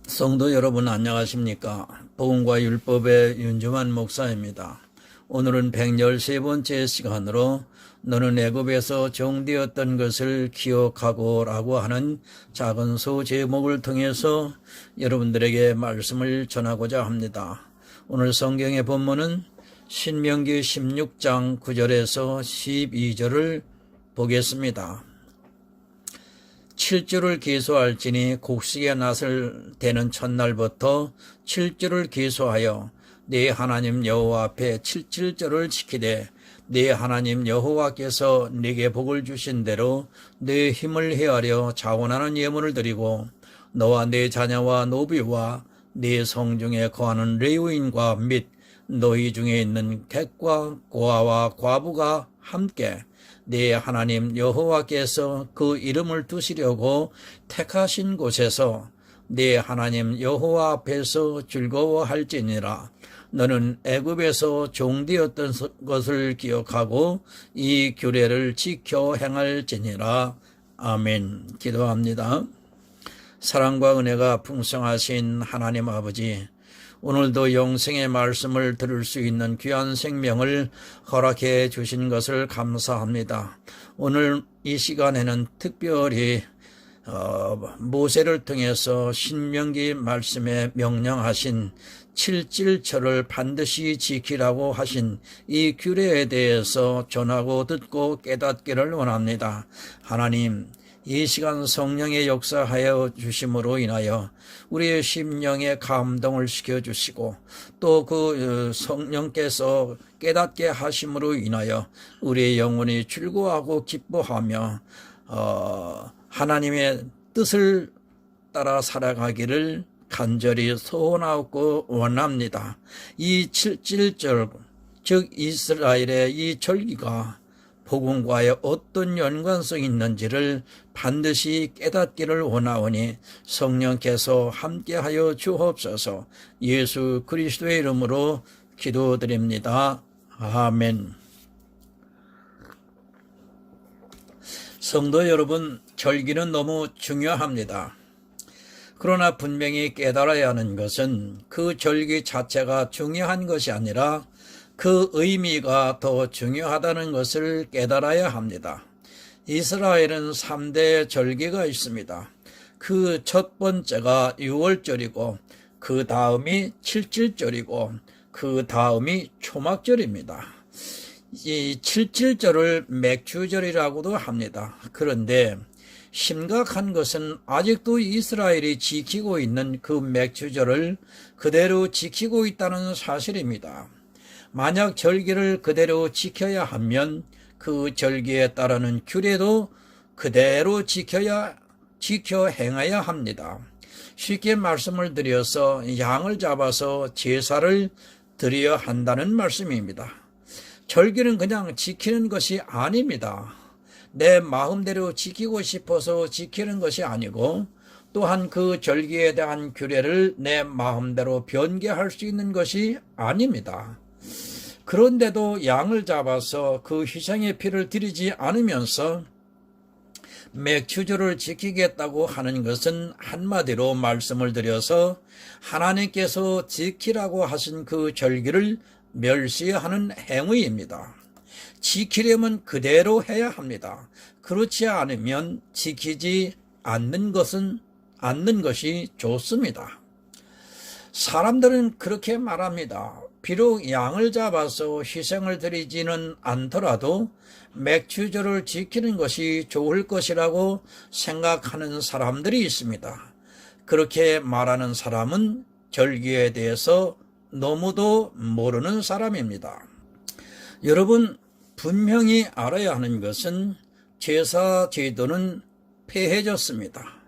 성도 여러분 안녕하십니까? 복음과 율법의 윤주만 목사입니다. 오늘은 113번째 시간으로 너는 애굽에서 종되었던 것을 기억하고 라고 하는 작은 소 제목을 통해서 여러분들에게 말씀을 전하고자 합니다. 오늘 성경의 본문은 신명기 16장 9절에서 12절을 보겠습니다. 7주를 기수할지니 곡식의 낫을 대는 첫날부터 7주를 기수하여 네 하나님 여호와 앞에 7절을 지키되 네 하나님 여호와께서 네게 복을 주신 대로 네 힘을 헤아려 자원하는 예물을 드리고 너와 네 자녀와 노비와 네 성중에 거하는 레위인과 및 너희 중에 있는 객과 고아와 과부가 함께 네 하나님 여호와께서 그 이름을 두시려고 택하신 곳에서 네 하나님 여호와 앞에서 즐거워할지니라. 너는 애굽에서 종되었던 것을 기억하고 이 규례를 지켜 행할지니라. 아멘. 기도합니다. 사랑과 은혜가 풍성하신 하나님 아버지, 오늘도 영생의 말씀을 들을 수 있는 귀한 생명을 허락해 주신 것을 감사합니다. 오늘 이 시간에는 특별히 모세를 통해서 신명기 말씀에 명령하신 7질처를 반드시 지키라고 하신 이 규례에 대해서 전하고 듣고 깨닫기를 원합니다. 하나님, 이 시간 성령의 역사하여 주심으로 인하여 우리의 심령에 감동을 시켜주시고 또 그 성령께서 깨닫게 하심으로 인하여 우리의 영혼이 즐거워하고 기뻐하며 하나님의 뜻을 따라 살아가기를 간절히 소원하고 원합니다. 이 7.1절 즉 이스라엘의 이 절기가 복음과의 어떤 연관성이 있는지를 반드시 깨닫기를 원하오니 성령께서 함께하여 주옵소서. 예수 그리스도의 이름으로 기도드립니다. 아멘. 성도 여러분, 절기는 너무 중요합니다. 그러나 분명히 깨달아야 하는 것은 그 절기 자체가 중요한 것이 아니라 그 의미가 더 중요하다는 것을 깨달아야 합니다. 이스라엘은 3대 절기가 있습니다. 그 첫 번째가 6월절이고 그 다음이 7.1절이고 그 다음이 초막절입니다. 이 7.1절을 맥주절이라고도 합니다. 그런데 심각한 것은 아직도 이스라엘이 지키고 있는 그 맥주절을 그대로 지키고 있다는 사실입니다. 만약 절기를 그대로 지켜야 하면 그 절기에 따르는 규례도 그대로 지켜 행해야 합니다. 쉽게 말씀을 드려서 양을 잡아서 제사를 드려야 한다는 말씀입니다. 절기는 그냥 지키는 것이 아닙니다. 내 마음대로 지키고 싶어서 지키는 것이 아니고 또한 그 절기에 대한 규례를 내 마음대로 변개할 수 있는 것이 아닙니다. 그런데도 양을 잡아서 그 희생의 피를 드리지 않으면서 맥주절을 지키겠다고 하는 것은 한마디로 말씀을 드려서 하나님께서 지키라고 하신 그 절기를 멸시하는 행위입니다. 지키려면 그대로 해야 합니다. 그렇지 않으면 지키지 않는 것이 좋습니다. 사람들은 그렇게 말합니다. 비록 양을 잡아서 희생을 드리지는 않더라도 맥주절을 지키는 것이 좋을 것이라고 생각하는 사람들이 있습니다. 그렇게 말하는 사람은 절기에 대해서 너무도 모르는 사람입니다. 여러분, 분명히 알아야 하는 것은 제사 제도는 폐해졌습니다.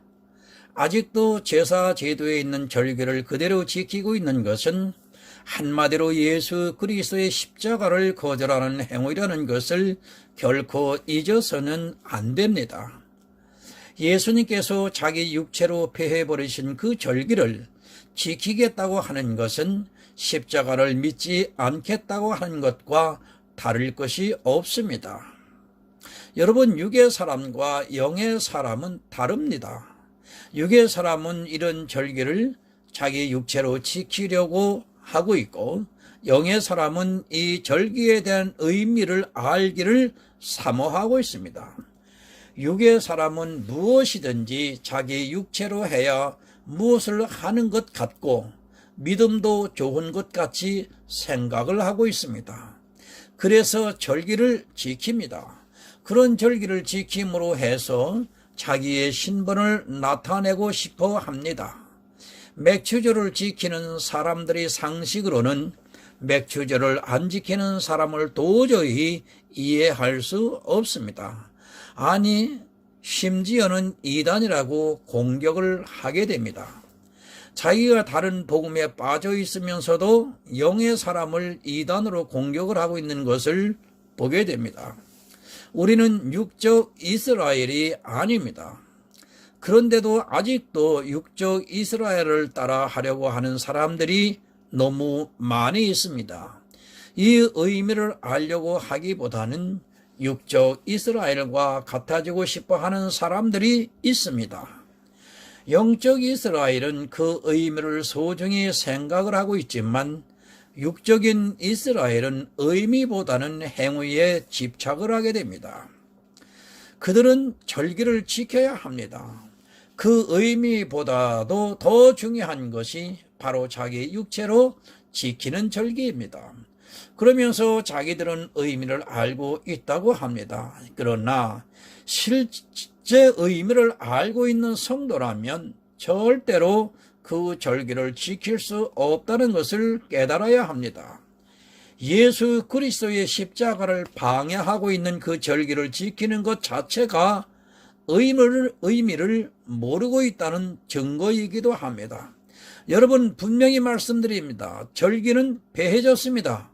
아직도 제사 제도에 있는 절기를 그대로 지키고 있는 것은 한마디로 예수 그리스도의 십자가를 거절하는 행위라는 것을 결코 잊어서는 안 됩니다. 예수님께서 자기 육체로 폐해버리신 그 절기를 지키겠다고 하는 것은 십자가를 믿지 않겠다고 하는 것과 다를 것이 없습니다. 여러분, 육의 사람과 영의 사람은 다릅니다. 육의 사람은 이런 절기를 자기 육체로 지키려고 하고 있고, 영의 사람은 이 절기에 대한 의미를 알기를 사모하고 있습니다. 육의 사람은 무엇이든지 자기 육체로 해야 무엇을 하는 것 같고 믿음도 좋은 것 같이 생각을 하고 있습니다. 그래서 절기를 지킵니다. 그런 절기를 지킴으로 해서 자기의 신분을 나타내고 싶어 합니다. 맥추절을 지키는 사람들의 상식으로는 맥추절을 안 지키는 사람을 도저히 이해할 수 없습니다. 아니, 심지어는 이단이라고 공격을 하게 됩니다. 자기가 다른 복음에 빠져 있으면서도 영의 사람을 이단으로 공격을 하고 있는 것을 보게 됩니다. 우리는 육적 이스라엘이 아닙니다. 그런데도 아직도 육적 이스라엘을 따라 하려고 하는 사람들이 너무 많이 있습니다. 이 의미를 알려고 하기보다는 육적 이스라엘과 같아지고 싶어 하는 사람들이 있습니다. 영적 이스라엘은 그 의미를 소중히 생각을 하고 있지만 육적인 이스라엘은 의미보다는 행위에 집착을 하게 됩니다. 그들은 절기를 지켜야 합니다. 그 의미보다도 더 중요한 것이 바로 자기 육체로 지키는 절기입니다. 그러면서 자기들은 의미를 알고 있다고 합니다. 그러나 실제 의미를 알고 있는 성도라면 절대로 그 절기를 지킬 수 없다는 것을 깨달아야 합니다. 예수 그리스도의 십자가를 방해하고 있는 그 절기를 지키는 것 자체가 의미를 모르고 있다는 증거이기도 합니다. 여러분, 분명히 말씀드립니다. 절기는 배해졌습니다.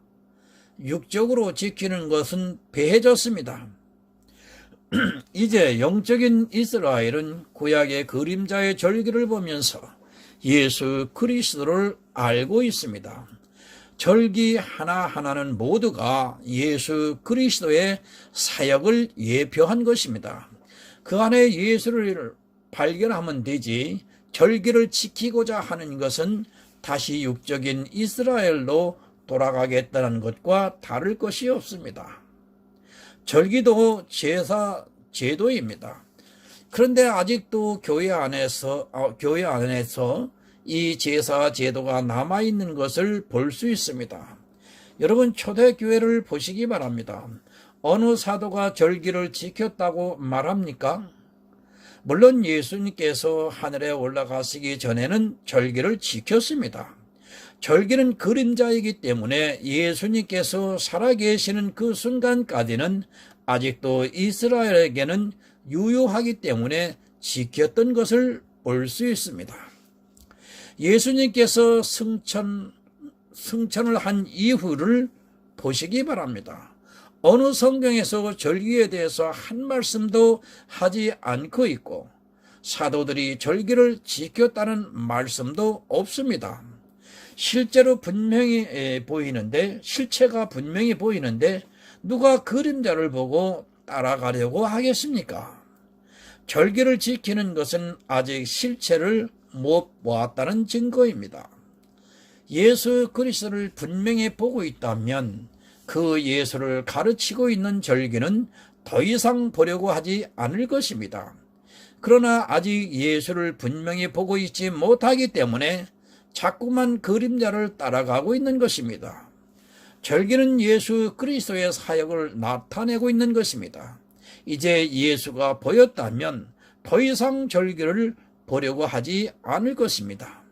육적으로 지키는 것은 배해졌습니다. 이제 영적인 이스라엘은 구약의 그림자의 절기를 보면서 예수 그리스도를 알고 있습니다. 절기 하나하나는 모두가 예수 그리스도의 사역을 예표한 것입니다. 그 안에 예수를 발견하면 되지, 절기를 지키고자 하는 것은 다시 육적인 이스라엘로 돌아가겠다는 것과 다를 것이 없습니다. 절기도 제사 제도입니다. 그런데 아직도 교회 안에서 이 제사 제도가 남아있는 것을 볼 수 있습니다. 여러분, 초대교회를 보시기 바랍니다. 어느 사도가 절기를 지켰다고 말합니까? 물론 예수님께서 하늘에 올라가시기 전에는 절기를 지켰습니다. 절기는 그림자이기 때문에 예수님께서 살아계시는 그 순간까지는 아직도 이스라엘에게는 유효하기 때문에 지켰던 것을 볼 수 있습니다. 예수님께서 승천을 한 이후를 보시기 바랍니다. 어느 성경에서 절기에 대해서 한 말씀도 하지 않고 있고 사도들이 절기를 지켰다는 말씀도 없습니다. 실체가 분명히 보이는데 누가 그림자를 보고 따라가려고 하겠습니까? 절기를 지키는 것은 아직 실체를 못 보았다는 증거입니다. 예수 그리스도를 분명히 보고 있다면 그 예수를 가르치고 있는 절기는 더 이상 보려고 하지 않을 것입니다. 그러나 아직 예수를 분명히 보고 있지 못하기 때문에 자꾸만 그림자를 따라가고 있는 것입니다. 절기는 예수 그리스도의 사역을 나타내고 있는 것입니다. 이제 예수가 보였다면 더 이상 절기를 보려고 하지 않을 것입니다.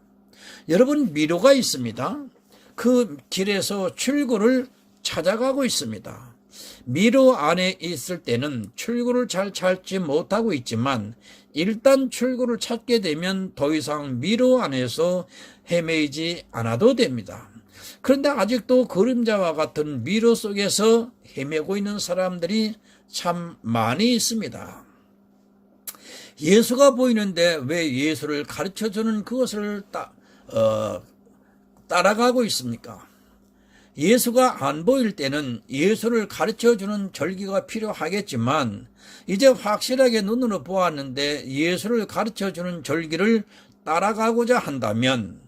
여러분, 미로가 있습니다. 그 길에서 출구를 찾아가고 있습니다. 미로 안에 있을 때는 출구를 잘 찾지 못하고 있지만 일단 출구를 찾게 되면 더 이상 미로 안에서 헤매이지 않아도 됩니다. 그런데 아직도 그림자와 같은 미로 속에서 헤매고 있는 사람들이 참 많이 있습니다. 예수가 보이는데 왜 예수를 가르쳐주는 그것을 따라가고 있습니까? 예수가 안 보일 때는 예수를 가르쳐주는 절기가 필요하겠지만 이제 확실하게 눈으로 보았는데 예수를 가르쳐주는 절기를 따라가고자 한다면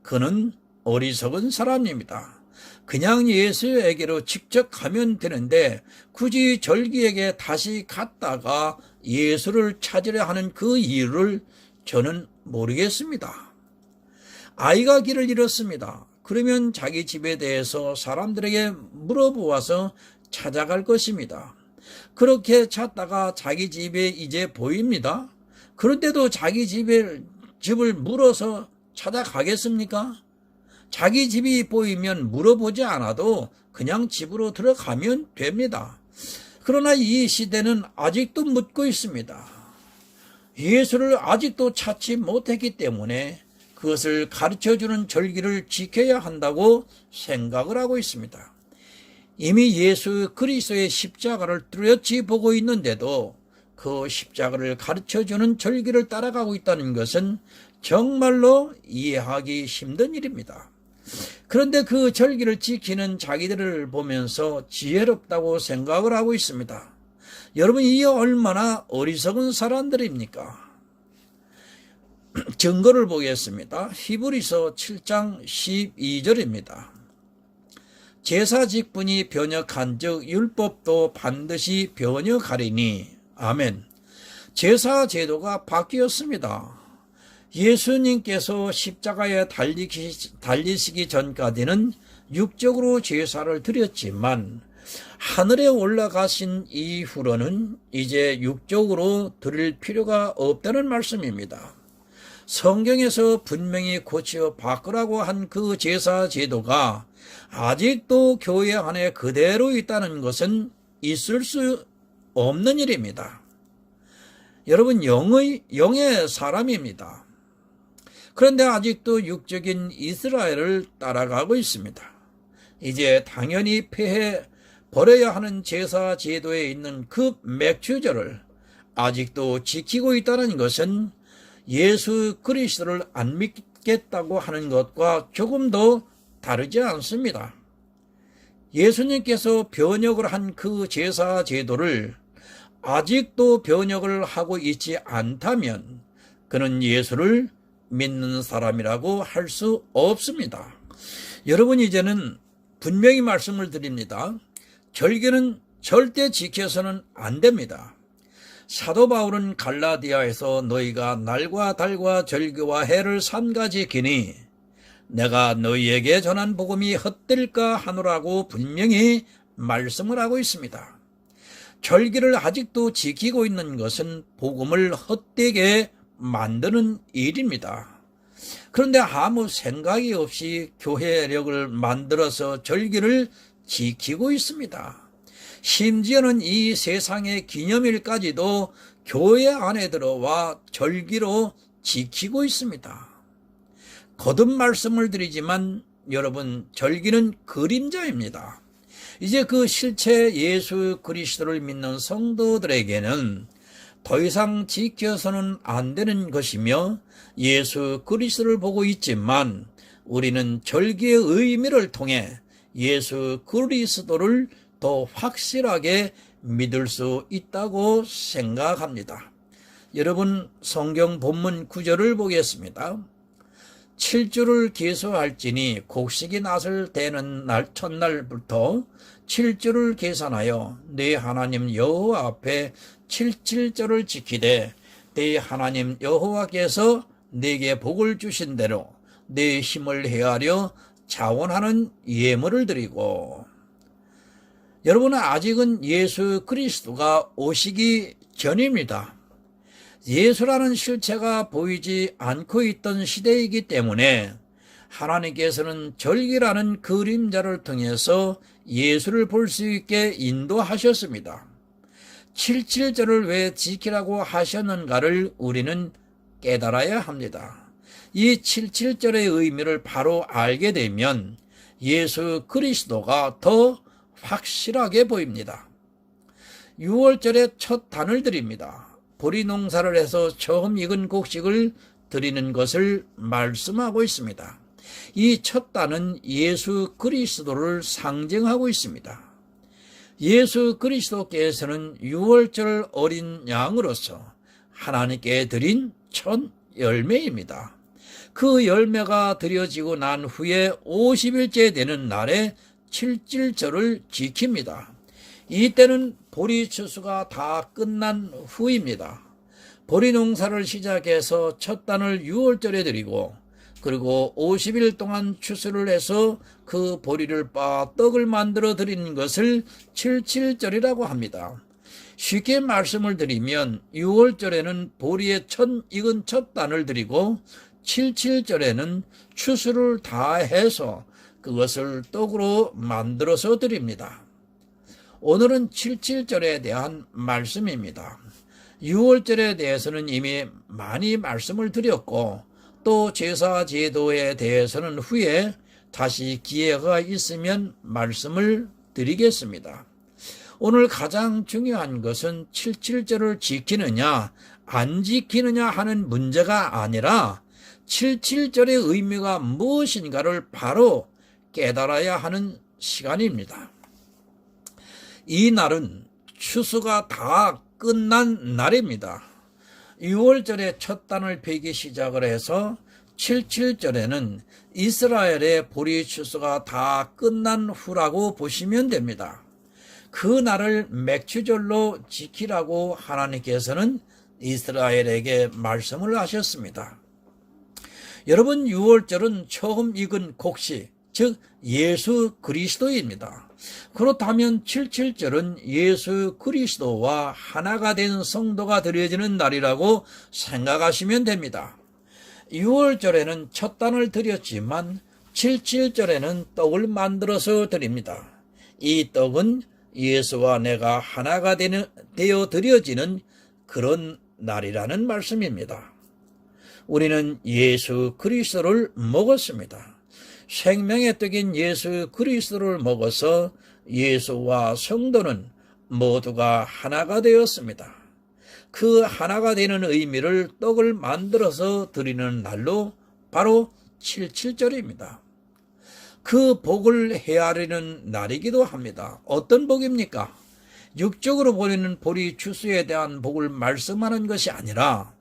그는 어리석은 사람입니다. 그냥 예수에게로 직접 가면 되는데 굳이 절기에게 다시 갔다가 예수를 찾으려 하는 그 이유를 저는 모르겠습니다. 아이가 길을 잃었습니다. 그러면 자기 집에 대해서 사람들에게 물어보아서 찾아갈 것입니다. 그렇게 찾다가 자기 집에 이제 보입니다. 그런데도 자기 집을 물어서 찾아가겠습니까? 자기 집이 보이면 물어보지 않아도 그냥 집으로 들어가면 됩니다. 그러나 이 시대는 아직도 묻고 있습니다. 예수를 아직도 찾지 못했기 때문에 그것을 가르쳐주는 절기를 지켜야 한다고 생각을 하고 있습니다. 이미 예수 그리스도의 십자가를 뚜렷이 보고 있는데도 그 십자가를 가르쳐주는 절기를 따라가고 있다는 것은 정말로 이해하기 힘든 일입니다. 그런데 그 절기를 지키는 자기들을 보면서 지혜롭다고 생각을 하고 있습니다. 여러분, 이 얼마나 어리석은 사람들입니까? 증거를 보겠습니다. 히브리서 7장 12절입니다. 제사 직분이 변역한 즉 율법도 반드시 변역하리니. 아멘. 제사 제도가 바뀌었습니다. 예수님께서 십자가에 달리시기 전까지는 육적으로 제사를 드렸지만 하늘에 올라가신 이후로는 이제 육적으로 드릴 필요가 없다는 말씀입니다. 성경에서 분명히 고쳐 바꾸라고 한 그 제사 제도가 아직도 교회 안에 그대로 있다는 것은 있을 수 없는 일입니다. 여러분, 영의 사람입니다. 그런데 아직도 육적인 이스라엘을 따라가고 있습니다. 이제 당연히 폐해 버려야 하는 제사 제도에 있는 그 맥주절을 아직도 지키고 있다는 것은 예수 그리스도를 안 믿겠다고 하는 것과 조금도 다르지 않습니다. 예수님께서 변역을 한 그 제사 제도를 아직도 변역을 하고 있지 않다면 그는 예수를 믿는 사람이라고 할 수 없습니다. 여러분, 이제는 분명히 말씀을 드립니다. 절기는 절대 지켜서는 안 됩니다. 사도 바울은 갈라디아에서 너희가 날과 달과 절기와 해를 삼가지 기니 내가 너희에게 전한 복음이 헛될까 하노라고 분명히 말씀을 하고 있습니다. 절기를 아직도 지키고 있는 것은 복음을 헛되게 만드는 일입니다. 그런데 아무 생각이 없이 교회력을 만들어서 절기를 지키고 있습니다. 심지어는 이 세상의 기념일까지도 교회 안에 들어와 절기로 지키고 있습니다. 거듭 말씀을 드리지만 여러분, 절기는 그림자입니다. 이제 그 실체 예수 그리스도를 믿는 성도들에게는 더 이상 지켜서는 안 되는 것이며 예수 그리스도를 보고 있지만 우리는 절기의 의미를 통해 예수 그리스도를 더 확실하게 믿을 수 있다고 생각합니다. 여러분, 성경 본문 9절을 보겠습니다. 7주를 계수할지니 곡식이 낫을 대는 날 첫날부터 7주를 계산하여 네 하나님 여호와 앞에 77절을 지키되 네 하나님 여호와께서 네게 복을 주신 대로 네 힘을 헤아려 자원하는 예물을 드리고. 여러분은 아직은 예수 그리스도가 오시기 전입니다. 예수라는 실체가 보이지 않고 있던 시대이기 때문에 하나님께서는 절기라는 그림자를 통해서 예수를 볼 수 있게 인도하셨습니다. 77절을 왜 지키라고 하셨는가를 우리는 깨달아야 합니다. 이 77절의 의미를 바로 알게 되면 예수 그리스도가 더 확실하게 보입니다. 6월절에 첫 단을 드립니다. 보리 농사를 해서 처음 익은 곡식을 드리는 것을 말씀하고 있습니다. 이 첫 단은 예수 그리스도를 상징하고 있습니다. 예수 그리스도께서는 6월절 어린 양으로서 하나님께 드린 첫 열매입니다. 그 열매가 드려지고 난 후에 50일째 되는 날에 칠칠절을 지킵니다. 이때는 보리 추수가 다 끝난 후입니다. 보리 농사를 시작해서 첫 단을 6월절에 드리고 그리고 50일 동안 추수를 해서 그 보리를 빻아 떡을 만들어 드리는 것을 칠칠절이라고 합니다. 쉽게 말씀을 드리면 6월절에는 보리의 익은 첫 단을 드리고 칠칠절에는 추수를 다 해서 그것을 떡으로 만들어서 드립니다. 오늘은 칠칠절에 대한 말씀입니다. 6월절에 대해서는 이미 많이 말씀을 드렸고 또 제사 제도에 대해서는 후에 다시 기회가 있으면 말씀을 드리겠습니다. 오늘 가장 중요한 것은 칠칠절을 지키느냐 안 지키느냐 하는 문제가 아니라 칠칠절의 의미가 무엇인가를 바로 깨달아야 하는 시간입니다. 이 날은 추수가 다 끝난 날입니다. 6월절에 첫 단을 베기 시작을 해서 칠칠절에는 이스라엘의 보리 추수가 다 끝난 후라고 보시면 됩니다. 그 날을 맥추절로 지키라고 하나님께서는 이스라엘에게 말씀을 하셨습니다. 여러분, 6월절은 처음 익은 곡식, 즉 예수 그리스도입니다. 그렇다면 칠칠절은 예수 그리스도와 하나가 된 성도가 드려지는 날이라고 생각하시면 됩니다. 6월절에는 첫 단을 드렸지만 칠칠절에는 떡을 만들어서 드립니다. 이 떡은 예수와 내가 하나가 되어 드려지는 그런 날이라는 말씀입니다. 우리는 예수 그리스도를 먹었습니다. 생명의 떡인 예수 그리스도를 먹어서 예수와 성도는 모두가 하나가 되었습니다. 그 하나가 되는 의미를 떡을 만들어서 드리는 날로 바로 칠칠절입니다. 그 복을 헤아리는 날이기도 합니다. 어떤 복입니까? 육적으로 보이는 보리 추수에 대한 복을 말씀하는 것이 아니라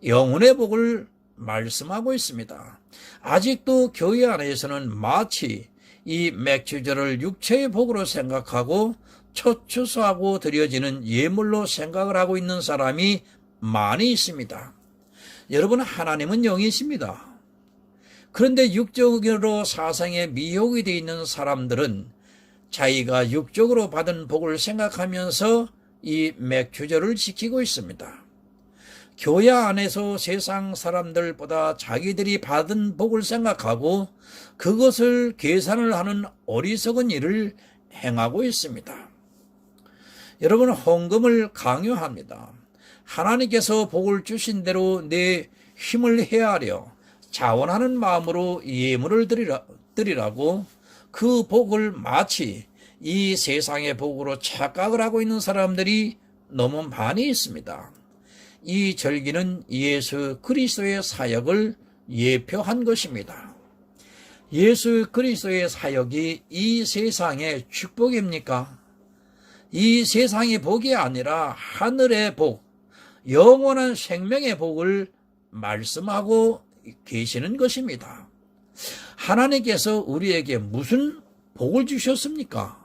영혼의 복을 말씀하고 있습니다. 아직도 교회 안에서는 마치 이 맥추절을 육체의 복으로 생각하고 첫 추수하고 드려지는 예물로 생각을 하고 있는 사람이 많이 있습니다. 여러분, 하나님은 영이십니다. 그런데 육적으로 사상에 미혹이 되어 있는 사람들은 자기가 육적으로 받은 복을 생각하면서 이 맥추절을 지키고 있습니다. 교회 안에서 세상 사람들보다 자기들이 받은 복을 생각하고 그것을 계산을 하는 어리석은 일을 행하고 있습니다. 여러분, 헌금을 강요합니다. 하나님께서 복을 주신 대로 내 힘을 헤아려 자원하는 마음으로 예물을 드리라고 그 복을 마치 이 세상의 복으로 착각을 하고 있는 사람들이 너무 많이 있습니다. 이 절기는 예수 그리스도의 사역을 예표한 것입니다. 예수 그리스도의 사역이 이 세상의 축복입니까? 이 세상의 복이 아니라 하늘의 복, 영원한 생명의 복을 말씀하고 계시는 것입니다. 하나님께서 우리에게 무슨 복을 주셨습니까?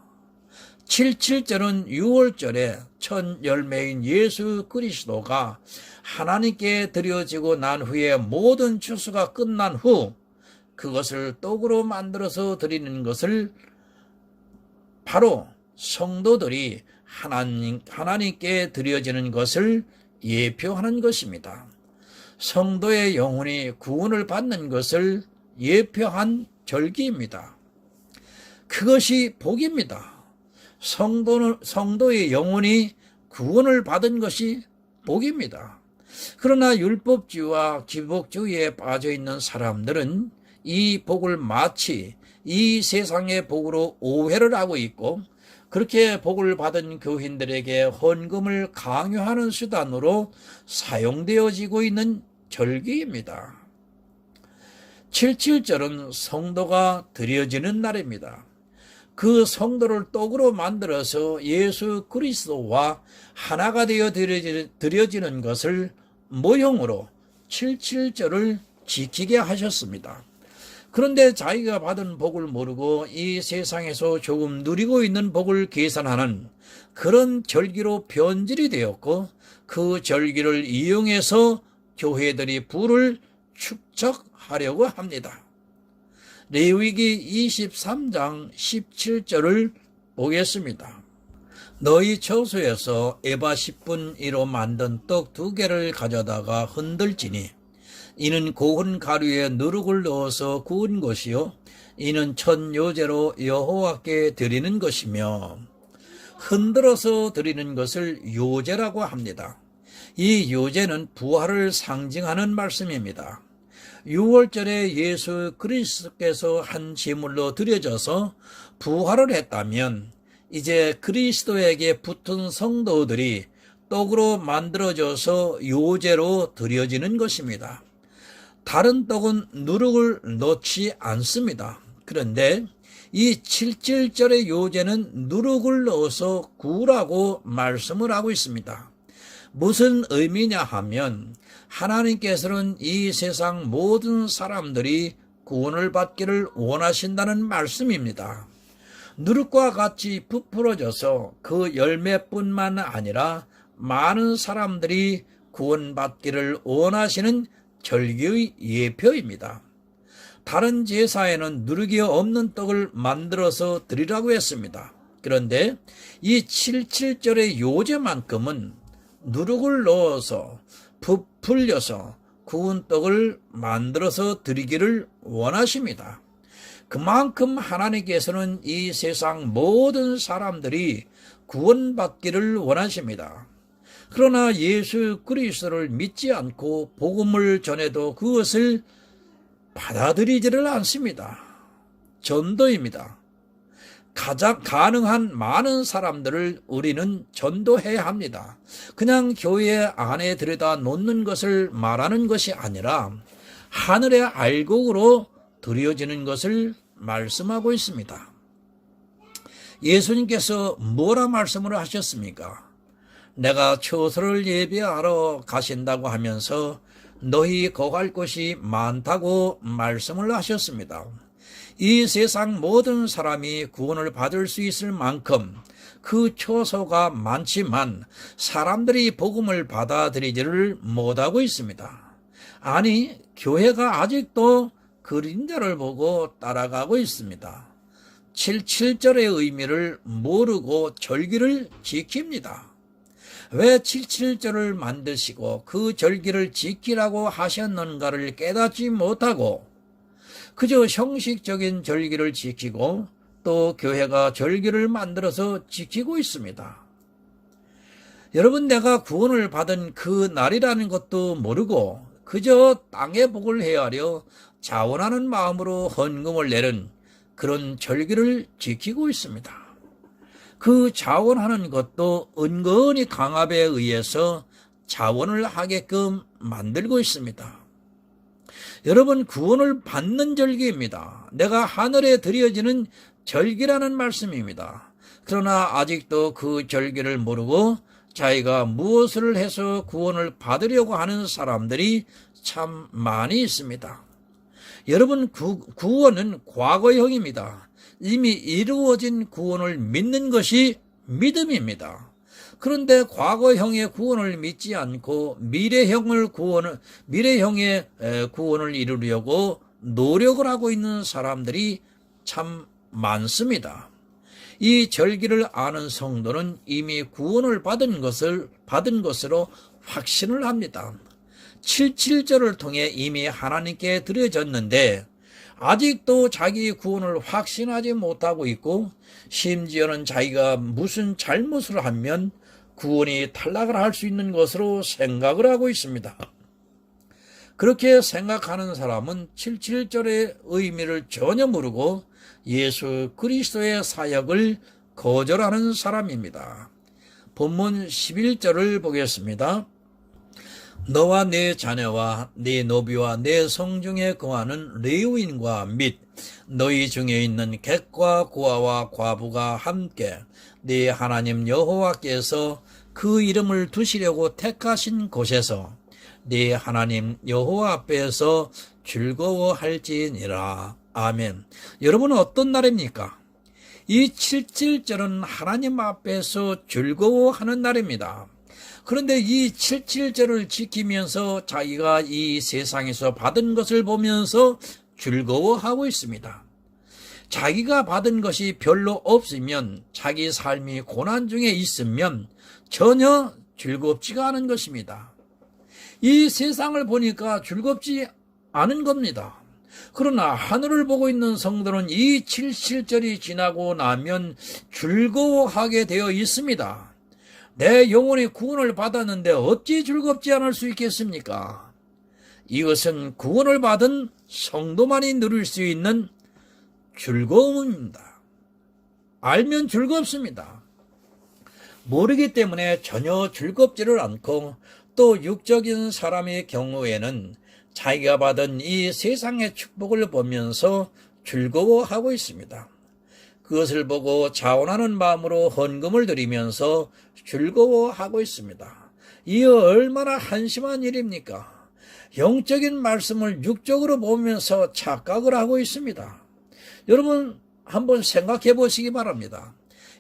칠칠절은 6월절에 첫 열매인 예수 그리스도가 하나님께 드려지고 난 후에 모든 추수가 끝난 후 그것을 떡으로 만들어서 드리는 것을 바로 성도들이 하나님께 드려지는 것을 예표하는 것입니다. 성도의 영혼이 구원을 받는 것을 예표한 절기입니다. 그것이 복입니다. 성도의 영혼이 구원을 받은 것이 복입니다. 그러나 율법주의와 기복주의에 빠져 있는 사람들은 이 복을 마치 이 세상의 복으로 오해를 하고 있고 그렇게 복을 받은 교인들에게 헌금을 강요하는 수단으로 사용되어지고 있는 절기입니다. 칠칠절은 성도가 드려지는 날입니다. 그 성도를 떡으로 만들어서 예수 그리스도와 하나가 되어 드려지는 것을 모형으로 칠칠절을 지키게 하셨습니다. 그런데 자기가 받은 복을 모르고 이 세상에서 조금 누리고 있는 복을 계산하는 그런 절기로 변질이 되었고, 그 절기를 이용해서 교회들이 부를 축적하려고 합니다. 레위기 23장 17절을 보겠습니다. 너희 처소에서 에바 10분 1호 만든 떡 2개를 가져다가 흔들지니 이는 고운 가루에 누룩을 넣어서 구운 것이요 이는 첫 요제로 여호와께 드리는 것이며, 흔들어서 드리는 것을 요제라고 합니다. 이 요제는 부활을 상징하는 말씀입니다. 6월절에 예수 그리스도께서 한 제물로 드려져서 부활을 했다면, 이제 그리스도에게 붙은 성도들이 떡으로 만들어져서 요제로 드려지는 것입니다. 다른 떡은 누룩을 넣지 않습니다. 그런데 이 7.7절의 요제는 누룩을 넣어서 구우라고 말씀을 하고 있습니다. 무슨 의미냐 하면, 하나님께서는 이 세상 모든 사람들이 구원을 받기를 원하신다는 말씀입니다. 누룩과 같이 부풀어져서 그 열매뿐만 아니라 많은 사람들이 구원받기를 원하시는 절기의 예표입니다. 다른 제사에는 누룩이 없는 떡을 만들어서 드리라고 했습니다. 그런데 이 7.7절의 요제만큼은 누룩을 넣어서 부풀려서 구운 떡을 만들어서 드리기를 원하십니다. 그만큼 하나님께서는 이 세상 모든 사람들이 구원받기를 원하십니다. 그러나 예수 그리스도를 믿지 않고 복음을 전해도 그것을 받아들이지를 않습니다. 전도입니다. 가장 가능한 많은 사람들을 우리는 전도해야 합니다. 그냥 교회 안에 들여다 놓는 것을 말하는 것이 아니라 하늘의 알곡으로 드려지는 것을 말씀하고 있습니다. 예수님께서 뭐라 말씀을 하셨습니까? 내가 처소를 예비하러 가신다고 하면서 너희 거할 곳이 많다고 말씀을 하셨습니다. 이 세상 모든 사람이 구원을 받을 수 있을 만큼 그 처소가 많지만 사람들이 복음을 받아들이지를 못하고 있습니다. 아니, 교회가 아직도 그림자를 보고 따라가고 있습니다. 7.7절의 의미를 모르고 절기를 지킵니다. 왜 7.7절을 만드시고 그 절기를 지키라고 하셨는가를 깨닫지 못하고 그저 형식적인 절기를 지키고 또 교회가 절기를 만들어서 지키고 있습니다. 여러분, 내가 구원을 받은 그 날이라는 것도 모르고 그저 땅의 복을 헤아려 자원하는 마음으로 헌금을 내는 그런 절기를 지키고 있습니다. 그 자원하는 것도 은근히 강압에 의해서 자원을 하게끔 만들고 있습니다. 여러분, 구원을 받는 절기입니다. 내가 하늘에 드려지는 절기라는 말씀입니다. 그러나 아직도 그 절기를 모르고 자기가 무엇을 해서 구원을 받으려고 하는 사람들이 참 많이 있습니다. 여러분, 구원은 과거형입니다. 이미 이루어진 구원을 믿는 것이 믿음입니다. 그런데 과거형의 구원을 믿지 않고 미래형의 구원을 이루려고 노력을 하고 있는 사람들이 참 많습니다. 이 절기를 아는 성도는 이미 구원을 받은 것으로 확신을 합니다. 7.7절을 통해 이미 하나님께 드려졌는데 아직도 자기 구원을 확신하지 못하고 있고, 심지어는 자기가 무슨 잘못을 하면 구원이 탈락을 할 수 있는 것으로 생각을 하고 있습니다. 그렇게 생각하는 사람은 7.7절의 의미를 전혀 모르고 예수 그리스도의 사역을 거절하는 사람입니다. 본문 11절을 보겠습니다. 너와 네 자녀와 네 노비와 네 성중에 거하는 레위인과 및 너희 중에 있는 객과 고아와 과부가 함께 네 하나님 여호와께서 그 이름을 두시려고 택하신 곳에서 네 하나님 여호와 앞에서 즐거워할지니라. 아멘. 여러분은 어떤 날입니까? 이 77절은 하나님 앞에서 즐거워하는 날입니다. 그런데 이 77절을 지키면서 자기가 이 세상에서 받은 것을 보면서 즐거워하고 있습니다. 자기가 받은 것이 별로 없으면, 자기 삶이 고난 중에 있으면 전혀 즐겁지가 않은 것입니다. 이 세상을 보니까 즐겁지 않은 겁니다. 그러나 하늘을 보고 있는 성도는 이 77절이 지나고 나면 즐거워하게 되어 있습니다. 내 영혼이 구원을 받았는데 어찌 즐겁지 않을 수 있겠습니까? 이것은 구원을 받은 성도만이 누릴 수 있는 즐거움입니다. 알면 즐겁습니다. 모르기 때문에 전혀 즐겁지를 않고, 또 육적인 사람의 경우에는 자기가 받은 이 세상의 축복을 보면서 즐거워하고 있습니다. 그것을 보고 자원하는 마음으로 헌금을 드리면서 즐거워하고 있습니다. 이 얼마나 한심한 일입니까? 영적인 말씀을 육적으로 보면서 착각을 하고 있습니다. 여러분 한번 생각해 보시기 바랍니다.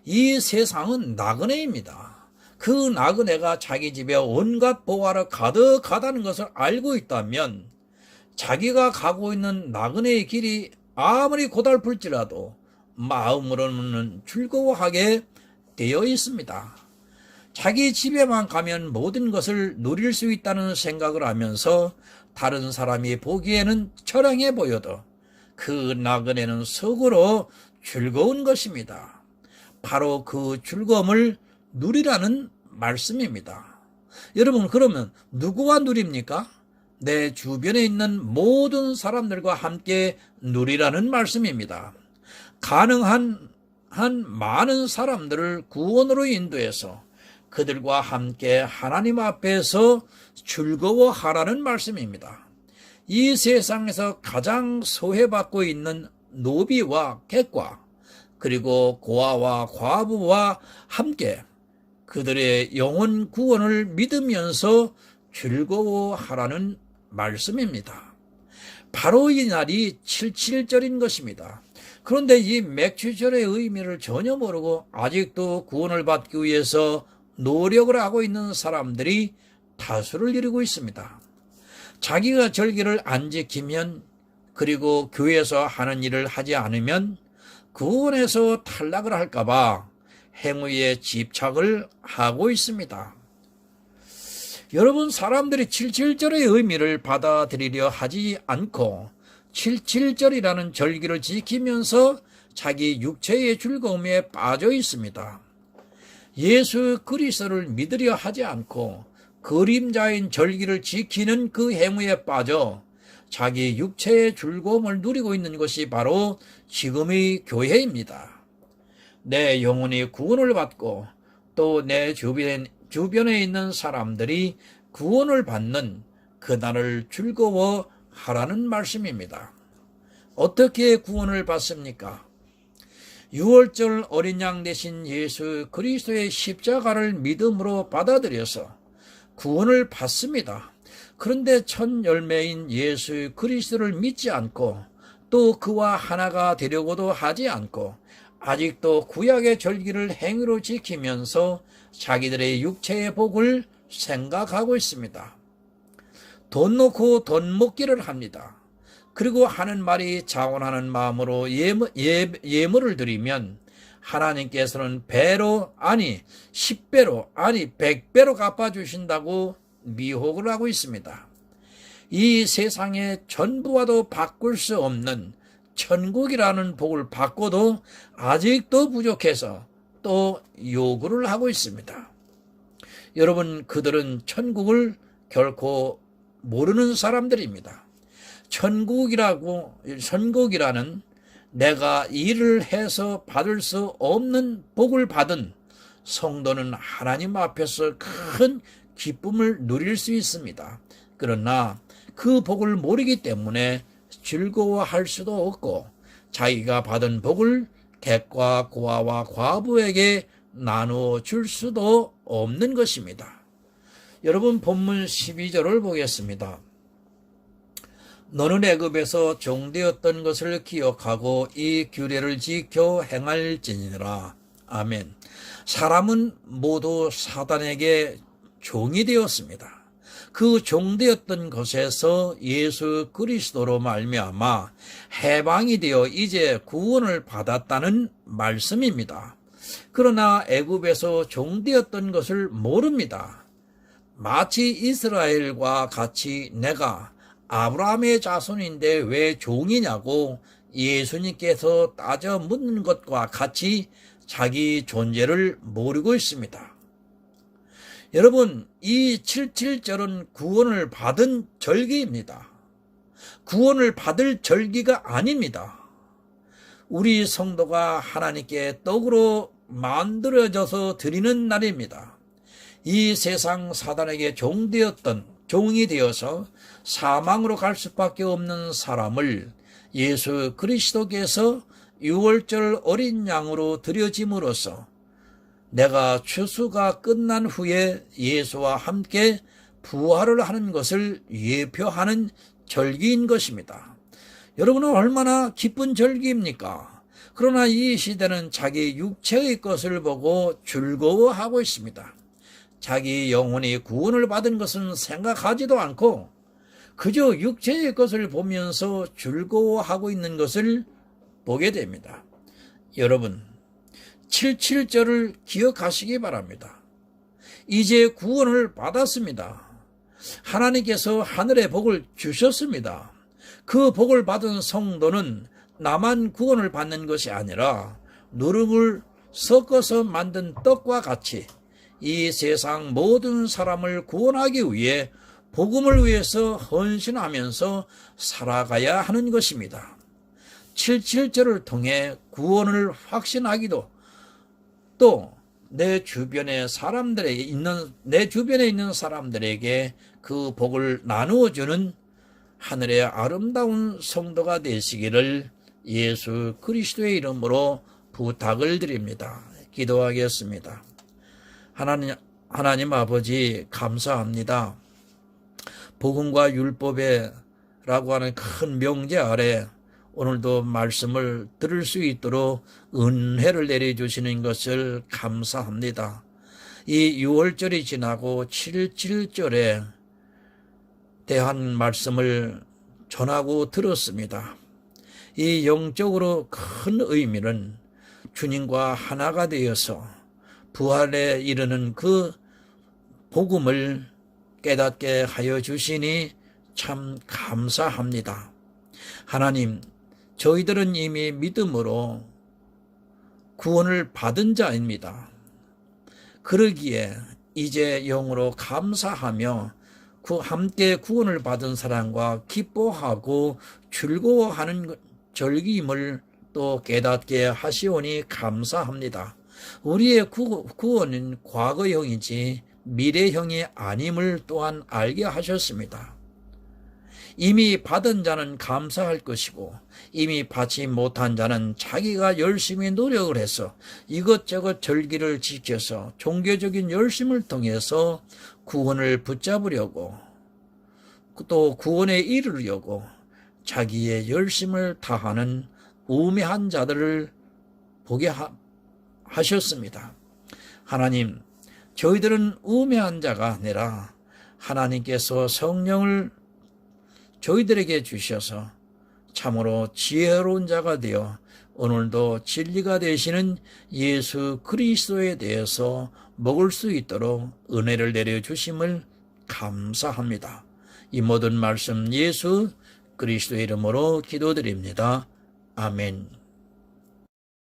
이 세상은 나그네입니다. 그 나그네가 자기 집에 온갖 보화로 가득하다는 것을 알고 있다면 자기가 가고 있는 나그네의 길이 아무리 고달플지라도 마음으로는 즐거워하게 되어 있습니다. 자기 집에만 가면 모든 것을 누릴 수 있다는 생각을 하면서 다른 사람이 보기에는 처량해 보여도 그 나그네는 속으로 즐거운 것입니다. 바로 그 즐거움을 누리라는 말씀입니다. 여러분, 그러면 누구와 누립니까? 내 주변에 있는 모든 사람들과 함께 누리라는 말씀입니다. 가능한 많은 사람들을 구원으로 인도해서 그들과 함께 하나님 앞에서 즐거워하라는 말씀입니다. 이 세상에서 가장 소외받고 있는 노비와 객과, 그리고 고아와 과부와 함께 그들의 영혼 구원을 믿으면서 즐거워하라는 말씀입니다. 바로 이 날이 77절인 것입니다. 그런데 이 맥주절의 의미를 전혀 모르고 아직도 구원을 받기 위해서 노력을 하고 있는 사람들이 다수를 이루고 있습니다. 자기가 절기를 안 지키면, 그리고 교회에서 하는 일을 하지 않으면 구원에서 탈락을 할까봐 행위에 집착을 하고 있습니다. 여러분, 사람들이 77절의 의미를 받아들이려 하지 않고 77절이라는 절기를 지키면서 자기 육체의 즐거움에 빠져 있습니다. 예수 그리스도를 믿으려 하지 않고 그림자인 절기를 지키는 그 행위에 빠져 자기 육체의 즐거움을 누리고 있는 것이 바로 지금의 교회입니다. 내 영혼이 구원을 받고 또 내 주변에 있는 사람들이 구원을 받는 그날을 즐거워하라는 말씀입니다. 어떻게 구원을 받습니까? 6월절 어린 양 되신 예수 그리스도의 십자가를 믿음으로 받아들여서 구원을 받습니다. 그런데 첫 열매인 예수 그리스도를 믿지 않고 또 그와 하나가 되려고도 하지 않고 아직도 구약의 절기를 행위로 지키면서 자기들의 육체의 복을 생각하고 있습니다. 돈 놓고 돈 먹기를 합니다. 그리고 하는 말이 자원하는 마음으로 예물을 드리면 하나님께서는 배로, 아니 10배로, 아니 100배로 갚아주신다고 미혹을 하고 있습니다. 이 세상의 전부와도 바꿀 수 없는 천국이라는 복을 받고도 아직도 부족해서 또 요구를 하고 있습니다. 여러분, 그들은 천국을 결코 모르는 사람들입니다. 천국이라는 내가 일을 해서 받을 수 없는 복을 받은 성도는 하나님 앞에서 큰 기쁨을 누릴 수 있습니다. 그러나 그 복을 모르기 때문에 즐거워할 수도 없고 자기가 받은 복을 객과 고아와 과부에게 나누어 줄 수도 없는 것입니다. 여러분, 본문 12절을 보겠습니다. 너는 애굽에서 종되었던 것을 기억하고 이 규례를 지켜 행할지니라. 아멘. 사람은 모두 사단에게 종이 되었습니다. 그 종되었던 것에서 예수 그리스도로 말미암아 해방이 되어 이제 구원을 받았다는 말씀입니다. 그러나 애굽에서 종되었던 것을 모릅니다. 마치 이스라엘과 같이 내가 아브라함의 자손인데 왜 종이냐고 예수님께서 따져 묻는 것과 같이 자기 존재를 모르고 있습니다. 여러분, 이 77절은 구원을 받은 절기입니다. 구원을 받을 절기가 아닙니다. 우리 성도가 하나님께 떡으로 만들어져서 드리는 날입니다. 이 세상 사단에게 종이 되어서 사망으로 갈 수밖에 없는 사람을 예수 그리스도께서 유월절 어린 양으로 드려짐으로써 내가 추수가 끝난 후에 예수와 함께 부활을 하는 것을 예표하는 절기인 것입니다. 여러분은 얼마나 기쁜 절기입니까? 그러나 이 시대는 자기 육체의 것을 보고 즐거워하고 있습니다. 자기 영혼이 구원을 받은 것은 생각하지도 않고 그저 육체의 것을 보면서 즐거워하고 있는 것을 보게 됩니다. 여러분, 77절을 기억하시기 바랍니다. 이제 구원을 받았습니다. 하나님께서 하늘의 복을 주셨습니다. 그 복을 받은 성도는 나만 구원을 받는 것이 아니라 누룩을 섞어서 만든 떡과 같이 이 세상 모든 사람을 구원하기 위해 복음을 위해서 헌신하면서 살아가야 하는 것입니다. 77절을 통해 구원을 확신하기도 또 내 주변에 있는 사람들에게 그 복을 나누어주는 하늘의 아름다운 성도가 되시기를 예수 그리스도의 이름으로 부탁을 드립니다. 기도하겠습니다. 하나님 아버지 감사합니다. 복음과 율법에라고 하는 큰 명제 아래 오늘도 말씀을 들을 수 있도록 은혜를 내려주시는 것을 감사합니다. 이 6월절이 지나고 77절에 대한 말씀을 전하고 들었습니다. 이 영적으로 큰 의미는 주님과 하나가 되어서 부활에 이르는 그 복음을 깨닫게 하여 주시니 참 감사합니다. 하나님, 저희들은 이미 믿음으로 구원을 받은 자입니다. 그러기에 이제 영으로 감사하며 함께 구원을 받은 사람과 기뻐하고 즐거워하는 절기임을 또 깨닫게 하시오니 감사합니다. 우리의 구원은 과거형이지 미래형이 아님을 또한 알게 하셨습니다. 이미 받은 자는 감사할 것이고 이미 받지 못한 자는 자기가 열심히 노력을 해서 이것저것 절기를 지켜서 종교적인 열심을 통해서 구원을 붙잡으려고 또 구원에 이르려고 자기의 열심을 다하는 우매한 자들을 보게 하셨습니다. 하나님, 저희들은 우매한 자가 아니라 하나님께서 성령을 저희들에게 주셔서 참으로 지혜로운 자가 되어 오늘도 진리가 되시는 예수 그리스도에 대해서 먹을 수 있도록 은혜를 내려주심을 감사합니다. 이 모든 말씀 예수 그리스도의 이름으로 기도드립니다. 아멘.